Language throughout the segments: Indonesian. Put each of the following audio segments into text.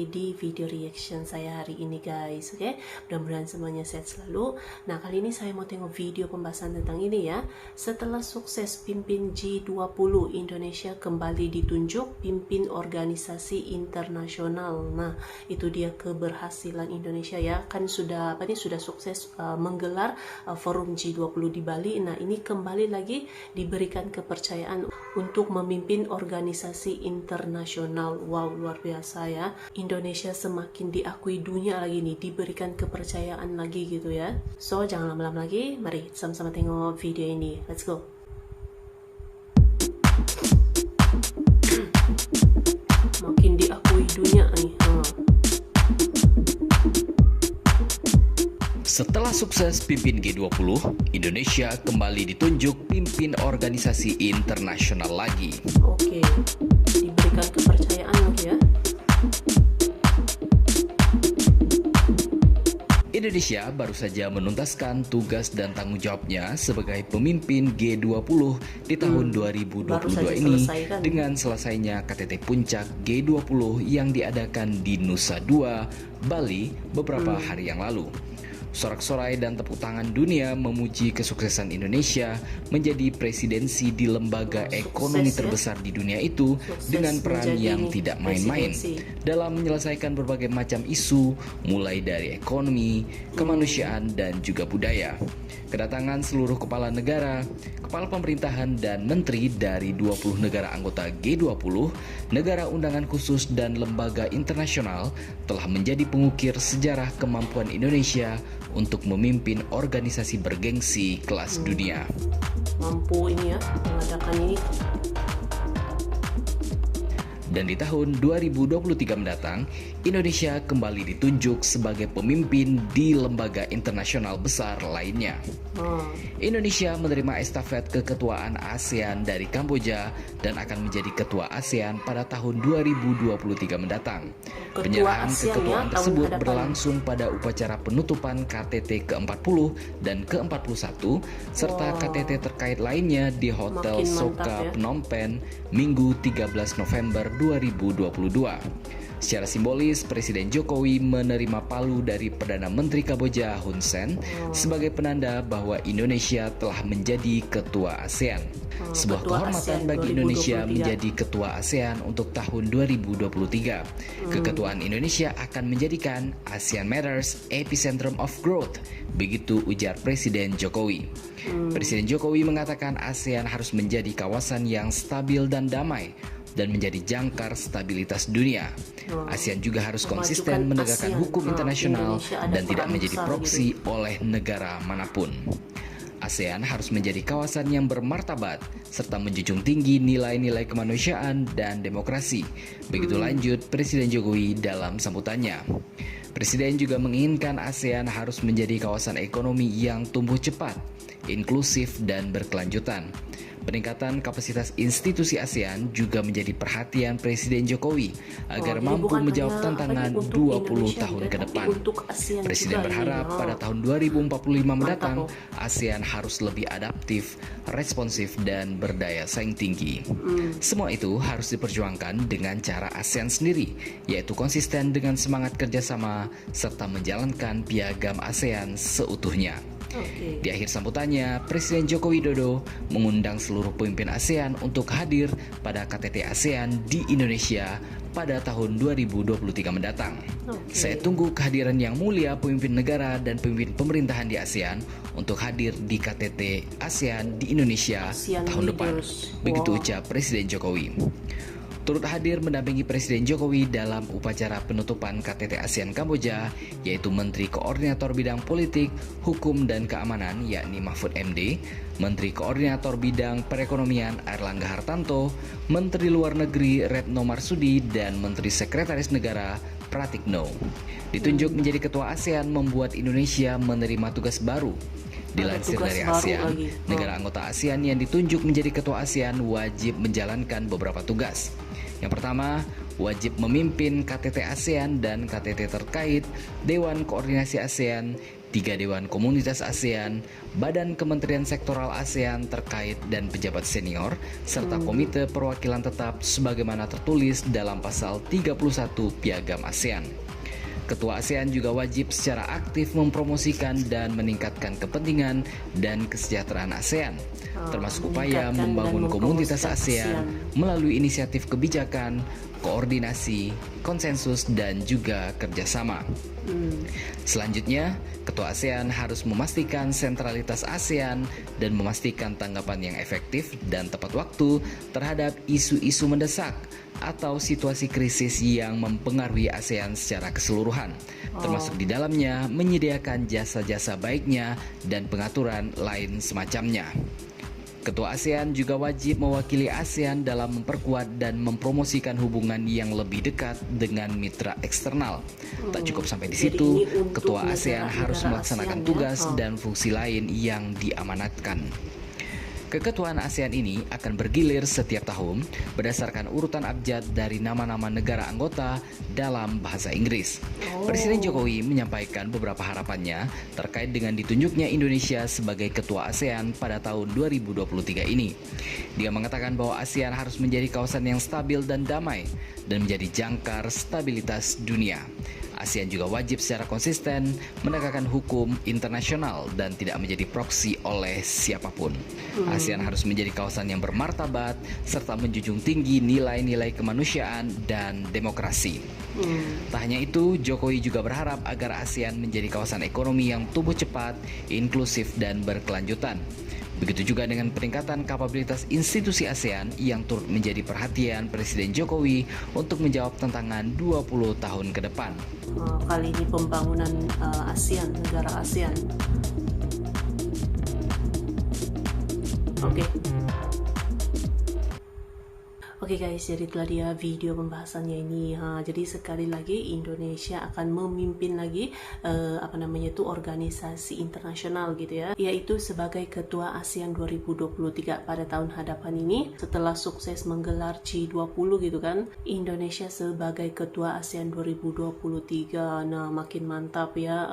di video reaction saya hari ini guys. Oke, mudah-mudahan semuanya sehat selalu. Nah, kali ini saya mau tengok video pembahasan tentang ini ya. Setelah sukses pimpin G20, Indonesia kembali ditunjuk pimpin organisasi internasional. Nah, itu dia keberhasilan Indonesia ya. Kan sudah sukses menggelar forum G20 di Bali. Nah, ini kembali lagi diberikan kepercayaan untuk memimpin organisasi internasional. Wow, luar biasa ya. Indonesia semakin diakui dunia lagi nih, diberikan kepercayaan lagi gitu ya. So, jangan lama-lama lagi, mari sama-sama tengok video ini. Let's go. Makin diakui dunia nih. Setelah sukses pimpin G20, Indonesia kembali ditunjuk pimpin organisasi internasional lagi. Oke, diberikan kepercayaan lagi ya. Indonesia baru saja menuntaskan tugas dan tanggung jawabnya sebagai pemimpin G20 di tahun 2022 ini dengan selesainya KTT Puncak G20 yang diadakan di Nusa Dua, Bali beberapa hari yang lalu. Sorak-sorai dan tepuk tangan dunia memuji kesuksesan Indonesia menjadi presidensi di lembaga ekonomi terbesar di dunia itu dengan peran yang tidak main-main dalam menyelesaikan berbagai macam isu mulai dari ekonomi, kemanusiaan, dan juga budaya. Kedatangan seluruh kepala negara, kepala pemerintahan, dan menteri dari 20 negara anggota G20, negara undangan khusus, dan lembaga internasional telah menjadi pengukir sejarah kemampuan Indonesia untuk memimpin organisasi bergengsi kelas dunia. Mampu ini ya, mengadakan ini. Dan di tahun 2023 mendatang, Indonesia kembali ditunjuk sebagai pemimpin di lembaga internasional besar lainnya. Indonesia menerima estafet keketuaan ASEAN dari Kamboja dan akan menjadi ketua ASEAN pada tahun 2023 mendatang. Penyerahan keketuaan tersebut berlangsung pada upacara penutupan KTT ke-40 dan ke-41 serta KTT terkait lainnya di Hotel Soka Phnom Penh Minggu 13 November 2022. Secara simbolis, Presiden Jokowi menerima palu dari Perdana Menteri Kamboja Hun Sen sebagai penanda bahwa Indonesia telah menjadi ketua ASEAN. Sebuah kehormatan bagi Indonesia menjadi ketua ASEAN untuk tahun 2023. Keketuaan Indonesia akan menjadikan ASEAN Matters epicentrum of growth, begitu ujar Presiden Jokowi. Presiden Jokowi mengatakan ASEAN harus menjadi kawasan yang stabil dan damai dan menjadi jangkar stabilitas dunia. ASEAN juga harus konsisten menegakkan hukum internasional dan tidak menjadi proksi oleh negara manapun. ASEAN harus menjadi kawasan yang bermartabat serta menjunjung tinggi nilai-nilai kemanusiaan dan demokrasi. Begitu lanjut Presiden Jokowi dalam sambutannya. Presiden juga menginginkan ASEAN harus menjadi kawasan ekonomi yang tumbuh cepat, inklusif, dan berkelanjutan. Peningkatan kapasitas institusi ASEAN juga menjadi perhatian Presiden Jokowi agar mampu menjawab tantangan 20 tahun ke depan. Presiden berharap pada tahun 2045 mendatang ASEAN harus lebih adaptif, responsif, dan berdaya saing tinggi. Semua itu harus diperjuangkan dengan cara ASEAN sendiri, yaitu konsisten dengan semangat kerjasama serta menjalankan piagam ASEAN seutuhnya. Di akhir sambutannya, Presiden Joko Widodo mengundang seluruh pemimpin ASEAN untuk hadir pada KTT ASEAN di Indonesia pada tahun 2023 mendatang. Saya tunggu kehadiran yang mulia pemimpin negara dan pemimpin pemerintahan di ASEAN untuk hadir di KTT ASEAN di Indonesia tahun depan. Begitu ucap Presiden Jokowi. Turut hadir mendampingi Presiden Jokowi dalam upacara penutupan KTT ASEAN Kamboja, yaitu Menteri Koordinator Bidang Politik, Hukum, dan Keamanan yakni Mahfud MD, Menteri Koordinator Bidang Perekonomian Airlangga Hartanto, Menteri Luar Negeri Retno Marsudi, dan Menteri Sekretaris Negara Pratikno. Ditunjuk menjadi Ketua ASEAN membuat Indonesia menerima tugas baru. Dilansir dari ASEAN, negara anggota ASEAN yang ditunjuk menjadi Ketua ASEAN wajib menjalankan beberapa tugas. Yang pertama, wajib memimpin KTT ASEAN dan KTT terkait, Dewan Koordinasi ASEAN, 3 Dewan Komunitas ASEAN, Badan Kementerian Sektoral ASEAN terkait dan pejabat senior, serta Komite Perwakilan Tetap sebagaimana tertulis dalam pasal 31 Piagam ASEAN. Ketua ASEAN juga wajib secara aktif mempromosikan dan meningkatkan kepentingan dan kesejahteraan ASEAN, termasuk upaya membangun komunitas ASEAN melalui inisiatif kebijakan, koordinasi, konsensus, dan juga kerjasama. Selanjutnya, Ketua ASEAN harus memastikan sentralitas ASEAN dan memastikan tanggapan yang efektif dan tepat waktu terhadap isu-isu mendesak atau situasi krisis yang mempengaruhi ASEAN secara keseluruhan, termasuk di dalamnya menyediakan jasa-jasa baiknya dan pengaturan lain semacamnya. Ketua ASEAN juga wajib mewakili ASEAN dalam memperkuat dan mempromosikan hubungan yang lebih dekat dengan mitra eksternal. Tak cukup sampai di situ, Ketua ASEAN harus melaksanakan tugas dan fungsi lain yang diamanatkan. Keketuaan ASEAN ini akan bergilir setiap tahun berdasarkan urutan abjad dari nama-nama negara anggota dalam bahasa Inggris. Presiden Jokowi menyampaikan beberapa harapannya terkait dengan ditunjuknya Indonesia sebagai Ketua ASEAN pada tahun 2023 ini. Dia mengatakan bahwa ASEAN harus menjadi kawasan yang stabil dan damai dan menjadi jangkar stabilitas dunia. ASEAN juga wajib secara konsisten menegakkan hukum internasional dan tidak menjadi proksi oleh siapapun. ASEAN harus menjadi kawasan yang bermartabat serta menjunjung tinggi nilai-nilai kemanusiaan dan demokrasi. Tak hanya itu, Jokowi juga berharap agar ASEAN menjadi kawasan ekonomi yang tumbuh cepat, inklusif, dan berkelanjutan. Begitu juga dengan peningkatan kapabilitas institusi ASEAN yang turut menjadi perhatian Presiden Jokowi untuk menjawab tantangan 20 tahun ke depan. Kali ini pembangunan ASEAN, negara ASEAN. Oke guys, jadi itulah dia video pembahasannya ini. Jadi sekali lagi Indonesia akan memimpin lagi organisasi internasional gitu ya, yaitu sebagai Ketua ASEAN 2023 pada tahun hadapan ini. Setelah sukses menggelar G20 gitu kan, Indonesia sebagai Ketua ASEAN 2023. Nah, makin mantap ya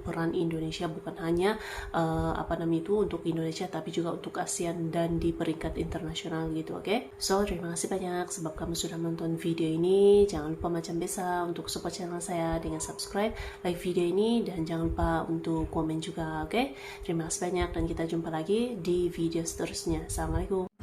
peran Indonesia, bukan hanya untuk Indonesia tapi juga untuk ASEAN dan di peringkat internasional gitu. Oke. So, terima kasih banyak sebab kamu sudah menonton video ini. Jangan lupa macam biasa untuk support channel saya dengan subscribe, like video ini, dan jangan lupa untuk komen juga, oke? Terima kasih banyak dan kita jumpa lagi di video seterusnya. Assalamualaikum.